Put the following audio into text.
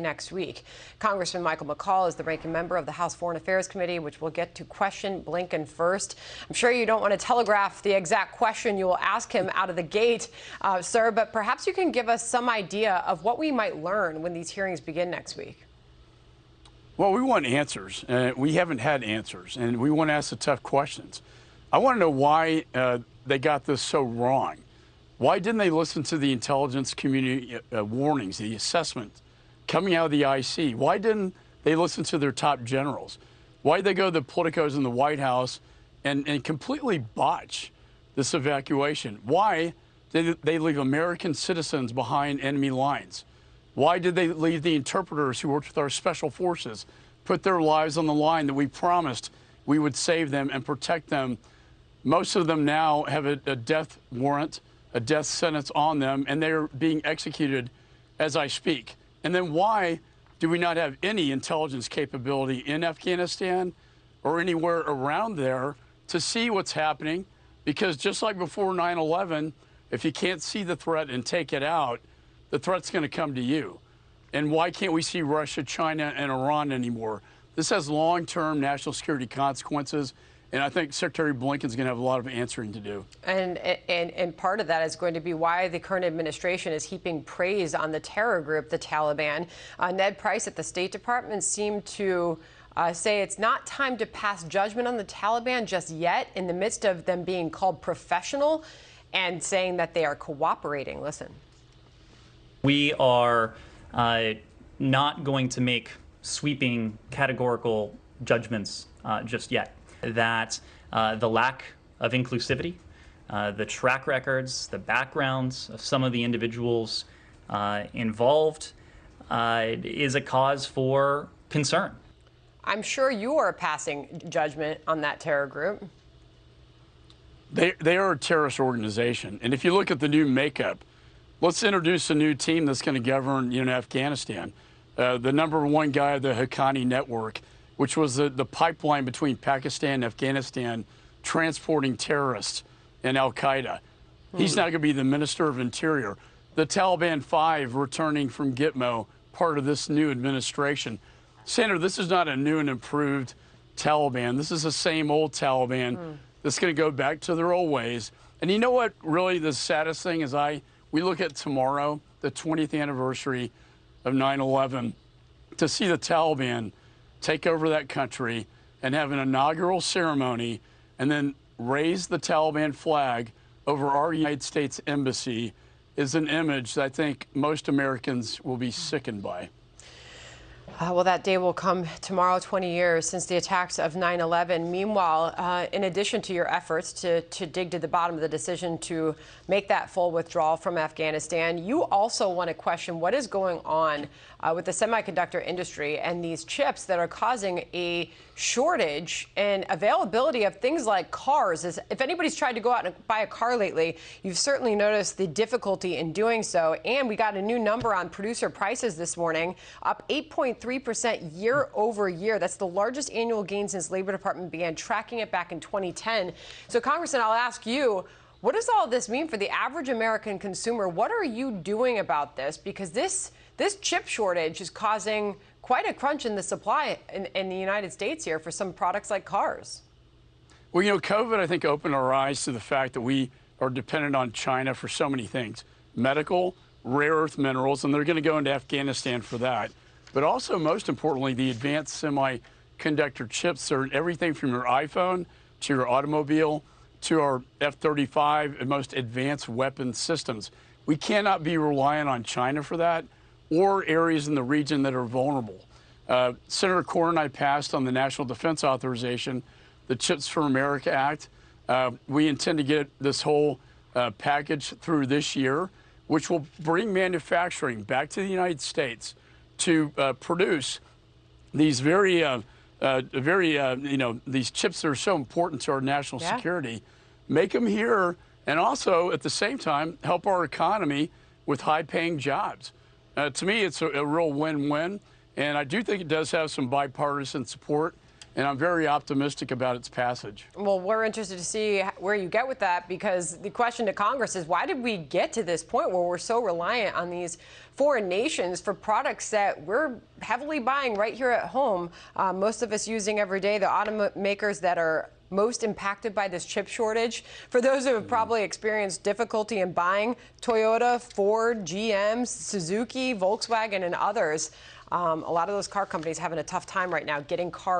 next week. Congressman Michael McCaul is the ranking member of the House Foreign Affairs Committee, which will get to question Blinken first. I'm sure you don't want to telegraph the exact question you will ask him out of the gate, sir, but perhaps you can give us some idea of what we might learn when these hearings begin next week. Well, we want answers. We haven't had answers, and we want to ask the tough questions. I want to know why they got this so wrong. Why didn't they listen to the intelligence community warnings, the assessment coming out of the IC? Why didn't they listen to their top generals? Why did they go to the politicos in the White House and completely botch this evacuation? Why did they leave American citizens behind enemy lines? Why did they leave the interpreters who worked with our special forces, put their lives on the line that we promised we would save them and protect them? Most of them now have a death warrant, a death sentence on them, and they're being executed as I speak. And then why do we not have any intelligence capability in Afghanistan or anywhere around there to see what's happening? Because just like before 9/11, if you can't see the threat and take it out, the threat's going to come to you. And why can't we see Russia, China, and Iran anymore? This has long-term national security consequences. And I think Secretary Blinken's going to have a lot of answering to do. And part of that is going to be why the current administration is heaping praise on the terror group, the Taliban. Ned Price at the State Department seemed to say it's not time to pass judgment on the Taliban just yet, in the midst of them being called professional and saying that they are cooperating. Listen. We are not going to make sweeping categorical judgments just yet. That the lack of inclusivity, the track records, the backgrounds of some of the individuals involved is a cause for concern. I'm sure you are passing judgment on that terror group. They are a terrorist organization. And if you look at the new makeup, let's introduce a new team that's going to govern Afghanistan. The #1 guy of the Haqqani network, which was the pipeline between Pakistan and Afghanistan transporting terrorists and al-Qaeda. He's now going to be the Minister of Interior. The Taliban 5 returning from Gitmo, part of this new administration. Senator, this is not a new and improved Taliban. This is the same old Taliban that's going to go back to their old ways. And you know what really the saddest thing is? We look at tomorrow, the 20th anniversary of 9/11, to see the Taliban take over that country and have an inaugural ceremony and then raise the Taliban flag over our United States embassy is an image that I think most Americans will be sickened by. Well, that day will come tomorrow, 20 years since the attacks of 9/11. Meanwhile, in addition to your efforts to dig to the bottom of the decision to make that full withdrawal from Afghanistan, you also want to question what is going on with the semiconductor industry and these chips that are causing a shortage and availability of things like cars. If anybody's tried to go out and buy a car lately, you've certainly noticed the difficulty in doing so. And we got a new number on producer prices this morning, up 8.3% year over year. That's the largest annual gain since Labor Department began tracking it back in 2010. So, Congressman, I'll ask you, what does all this mean for the average American consumer? What are you doing about this? Because this chip shortage is causing quite a crunch in the supply in the United States here for some products like cars. Well, COVID, I think, opened our eyes to the fact that we are dependent on China for so many things. Medical, rare earth minerals, and they're going to go into Afghanistan for that. But also, most importantly, the advanced semiconductor chips are everything from your iPhone to your automobile to our F-35 and most advanced weapon systems. We cannot be reliant on China for that, or areas in the region that are vulnerable. Senator Corr and I passed on the National Defense Authorization, the Chips for America Act. We intend to get this whole package through this year, which will bring manufacturing back to the United States to produce these these chips that are so important to our national security, make them here, and also at the same time help our economy with high-paying jobs. To me, it's a real win-win, and I do think it does have some bipartisan support. and I'm very optimistic about its passage. Well, we're interested to see where you get with that, because the question to Congress is, why did we get to this point where we're so reliant on these foreign nations for products that we're heavily buying right here at home, most of us using every day, the automakers that are most impacted by this chip shortage? For those who have probably experienced difficulty in buying, Toyota, Ford, GM, Suzuki, Volkswagen, and others, a lot of those car companies having a tough time right now getting cars